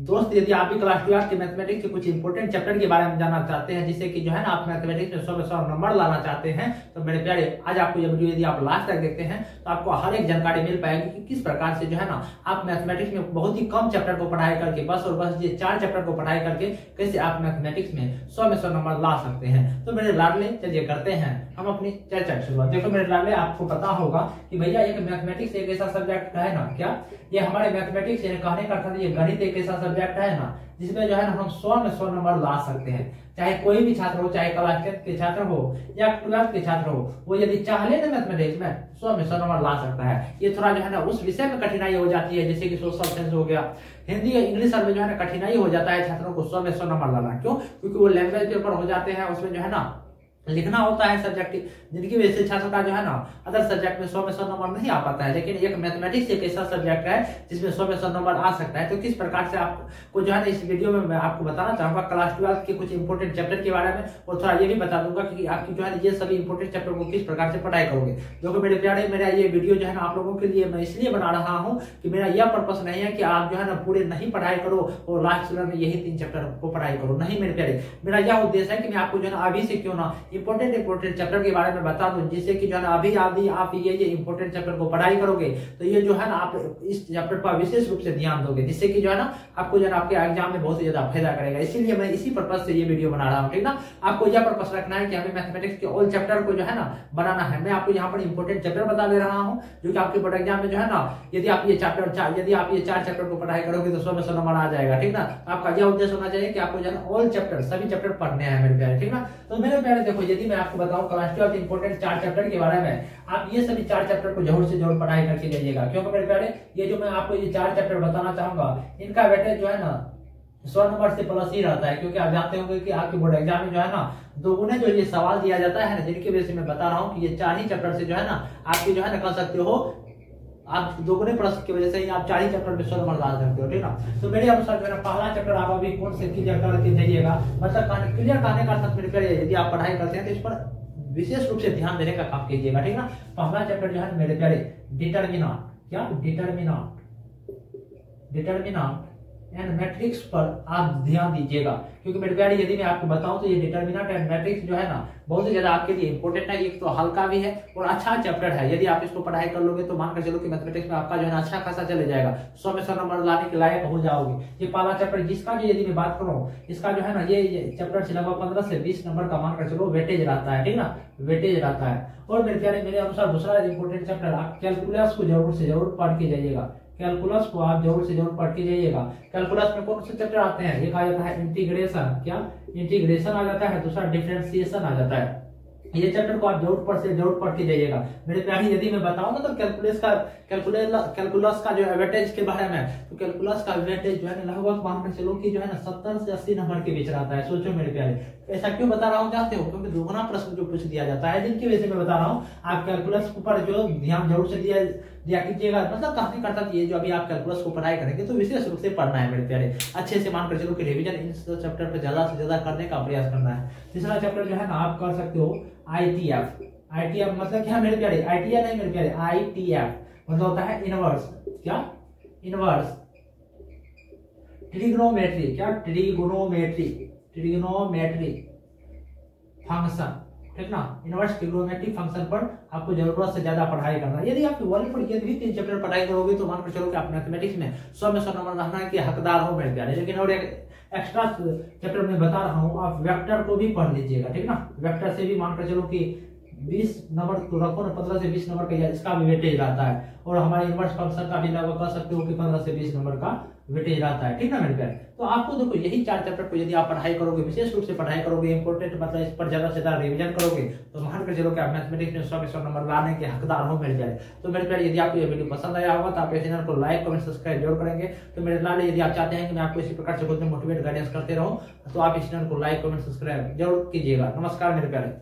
दोस्त यदि आप भी क्लास 12 के मैथमेटिक्स के कुछ इंपॉर्टेंट चैप्टर के बारे में जानना चाहते हैं, जिससे कि जो है ना आप मैथमेटिक्स में 100 में 100 नंबर लाना चाहते हैं, तो मेरे प्यारे आज आपको ये वीडियो यदि आप लास्ट तक देखते हैं तो आपको हर एक जानकारी मिल पाएगी कि किस प्रकार से जो है ना आप मैथमेटिक्स में बहुत ही कम चैप्टर को पढ़ाई करके बस ये 4 चैप्टर को पढ़ाई करके कैसे आप मैथमेटिक्स में 100 में 100 नंबर ला सकते हैं। तो मेरे लाडले चलिए करते हैं हम अपनी चर्चा की शुरुआत। देखो मेरे लाडले, आपको पता होगा कि भैया एक मैथमेटिक्स एक ऐसा सब्जेक्ट है ना, क्या ये हमारे मैथमेटिक्स कहने का अर्थ ये गणित एक ऐसा सब्जेक्ट है ना जिसमें जो है ना हम 100 में 100 नंबर ला सकते हैं। चाहे कोई भी छात्र हो, चाहे क्लास 10 के छात्र हो या 12th के छात्र हो, वो यदि चाह ले ना मैथमेटिक्स में 100 में 100 नंबर ला सकता है। ये थोड़ा जो है ना उस विषय में कठिनाई हो जाती है, जैसे कि सोशल साइंस हो गया, हिंदी या इंग्लिश में जो है ना कठिनाई हो जाता है छात्रों को 100 में 100 नंबर लाना। क्यों? क्योंकि वो लैंग्वेज पेपर हो जाते हैं, उसमें जो है ना लिखना होता है सब्जेक्ट, जिनकी वजह से छात्र का जो है ना अदर सब्जेक्ट में 100 में 100 नंबर नहीं आ पाता है। लेकिन एक मैथमेटिक्स एक ऐसा सब्जेक्ट है जिसमें 100 में 100 नंबर आ सकता है। तो किस प्रकार से आपको जो है ना इस वीडियो में मैं आपको बताना चाहूंगा क्लास 12 के कुछ इंपॉर्टेंट चैप्टर के बारे में, और थोड़ा ये भी बता दूंगा कि आपकी जो है ये सभी इंपॉर्टेंट चैप्टर को किस प्रकार से पढ़ाई करोगे। क्योंकि मेरे प्यारे, मेरा ये वीडियो जो है ना आप लोगों के लिए मैं इसलिए बना रहा हूँ कि मेरा यह पर्पस नहीं है कि आप जो है ना पूरे नहीं पढ़ाई करो और लास्ट में यही 3 चैप्टर को पढ़ाई करो। नहीं मेरे प्यारे, मेरा यह उद्देश्य है कि मैं आपको जो है ना अभी से क्यों ना इंपॉर्टेंट चैप्टर के बारे में बता दूं, जिससे कि जो है ना अभी आप ये इंपॉर्टेंट चैप्टर को पढ़ाई करोगे तो ये जो है ना आप इस चैप्टर पर विशेष रूप से ध्यान दोगे, जिससे कि जो है ना आपको जो है ना आपके एग्जाम में बहुत ही ज्यादा फायदा करेगा। इसीलिए मैं इसी पर्पस से ये वीडियो बना रहा हूँ, ठीक ना। आपको यह पर्पस रखना है कि हमें मैथमेटिक्स के ऑल चैप्टर को जो है ना बनाना है। मैं आपको यहाँ पर इंपॉर्टेंट चैप्टर बता दे रहा हूँ जो कि आपके बोर्ड एग्जाम में जो है ना यदि आप ये 4 चैप्टर को पढ़ाई करोगे तो 100 में 100 नंबर आ जाएगा, ठीक ना। आपका यह उद्देश्य होना चाहिए कि आपको जो है ना ऑल चैप्टर सभी चैप्टर पढ़ने हैं मेरे प्यारे, ठीक ना। तो मेरे प्यारे देखो, यदि मैं आपको बताऊं क्लास 12 इंपॉर्टेंट 4 चैप्टर के बारे में, आप ये सभी 4 चैप्टर को जरूर से जरूर पढ़ाई करके जाइएगा। क्योंकि मेरे प्यारे ये जो मैं आपको ये 4 चैप्टर बताना चाहूंगा, इनका वेटेज जो है ना 100 नंबर से प्लस ही रहता है। क्योंकि आप जानते होंगे कि आपके बोर्ड एग्जाम में जो है ना दोगुने जो ये सवाल दिया जाता है ना, जिनकी वजह से मैं बता रहा हूँ कि ये 4 ही चैप्टर से जो है ना आपकी जो है ना कर सकते हो, आप दोगुने प्रश्न की वजह से ही आप 4 ही चैप्टर में 100 नंबर ला सकते हो, ठीक ना। तो मेरे अनुसार जो है पहला चैप्टर आप अभी कौन से क्लियर करके जाइएगा, मतलब क्लियर करने का अर्थ मेरे प्यारे यदि आप पढ़ाई करते हैं तो इस पर विशेष रूप से ध्यान देने का काम कीजिएगा, ठीक ना। पहला चैप्टर जो है मेरे प्यारे डिटरमिनेंट, क्या डिटरमिनेंट एंड मैट्रिक्स पर आप ध्यान दीजिएगा। क्योंकि मेरे प्यारे यदि मैं आपको बताऊं तो ये डिटरमिनेंट एंड मैट्रिक्स जो है ना बहुत ही ज्यादा आपके लिए इंपॉर्टेंट है। एक तो हल्का भी है और अच्छा चैप्टर है। यदि आप इसको पढ़ाई कर लोगे तो मानकर चलो कि मैथमेटिक्स में आपका जो है ना अच्छा खासा चले जाएगा, 100 में 100 नंबर लाने के लायक हो जाओगे। ये पहला चैप्टर जिसका जो यदि मैं बात करूं, इसका जो है ना ये चैप्टर से लगभग 15 से 20 नंबर का मानकर चलो वेटेज रहता है, ठीक ना, वेटेज रहता है। और मेरे प्यारे मेरे अनुसार दूसरा इंपॉर्टेंट चैप्टर आप कैलकुलस को जरूर से जरूर पढ़ के जाइएगा। कैलकुलस को आप जरूर से जरूर पढ़ के जाइएगा। कैलकुलस में कौन से चैप्टर आते हैं? एक आ जाता है इंटीग्रेशन, क्या इंटीग्रेशन आ जाता है, दूसरा डिफरेंशिएशन आ जाता है। ये चैप्टर को आप जरूर पढ़ के जाइएगा मेरे प्यारे। यदि मैं बताऊं ना तो कैलकुलस का जो है वेटेज के बारे में, तो कैलकुलस का वेटेज जो है लगभग मानकर चलो कि जो है ना 70 से 80 नंबर के बीच रहता है। सोचो मेरे प्यारे, ऐसा क्यों बता रहा हूँ जानते हो? क्योंकि दोगुना प्रश्न जो पूछ दिया जाता है, जिनकी वजह से मैं बता रहा हूँ आप कैलकुलस पर जो ध्यान जरूर से दिया कीजिएगा। मतलब कहने का अर्थ ये जो अभी आप कैलकुलस को पढ़ाई करेंगे तो विशेष रूप से पढ़ना है मेरे प्यारे, अच्छे से मानकर चलो कि रिवीजन इन चैप्टर पर ज्यादा से ज्यादा करने का प्रयास करना है। तीसरा चैप्टर जो है ना आप कर सकते हो ITF मतलब क्या मेरे प्यारे? ITF नहीं मेरे प्यारे, ITF मतलब होता है इनवर्स, क्या इनवर्स ट्रिग्नोमेट्री, क्या ट्रिग्नोमेट्री फंक्शन, ठीक ना। इनवर्स ट्रिग्नोमेट्री फंक्शन पर आपको जरूरत से ज्यादा पढ़ाई करना है। यदि आप वर्ल्ड पर यदि भी 3 चैप्टर पढ़ाई करोगे तो मानकर चलो कि आप मैथमेटिक्स में 100 में 100 नंबर लाने के हकदार हो मेरे प्यारे। लेकिन और एक एक्स्ट्रा चैप्टर में बता रहा हूँ, आप वेक्टर को भी पढ़ लीजिएगा, ठीक ना। वेक्टर से भी मानकर चलो कि 20 नंबर तो रखो ना, 15 से 20 नंबर का इसका भी वेटेज रहता है। और हमारे इनवर्स फंक्शन का भी लगभग कर सकते हो कि 15 से 20 नंबर का वेटेज रहता है, ठीक ना मेरे प्यारे। तो आपको देखो यही 4 चैप्टर को यदि आप पढ़ाई करोगे, विशेष रूप से पढ़ाई करोगे, इंपॉर्टेंट मतलब इस पर ज्यादा से ज्यादा रिवीजन करोगे तो मानकर चलो कि आप मैथमेटिक्स में 100 में 100 नंबर लाने के हकदार हो मेरे प्यारे। तो मेरे प्यारे यदि आपको ये वीडियो पसंद आया होगा तो आप इस चैनल को लाइक कमेंट सब्सक्राइब जरूर करेंगे। तो मेरे लाले यदि आप चाहते हैं कि मैं आपको इसी प्रकार से खुद में मोटिवेट गाइडेंस करते रहूं तो आप इस चैनल को लाइक कमेंट सब्सक्राइब जरूर कीजिएगा। नमस्कार मेरे प्यारे।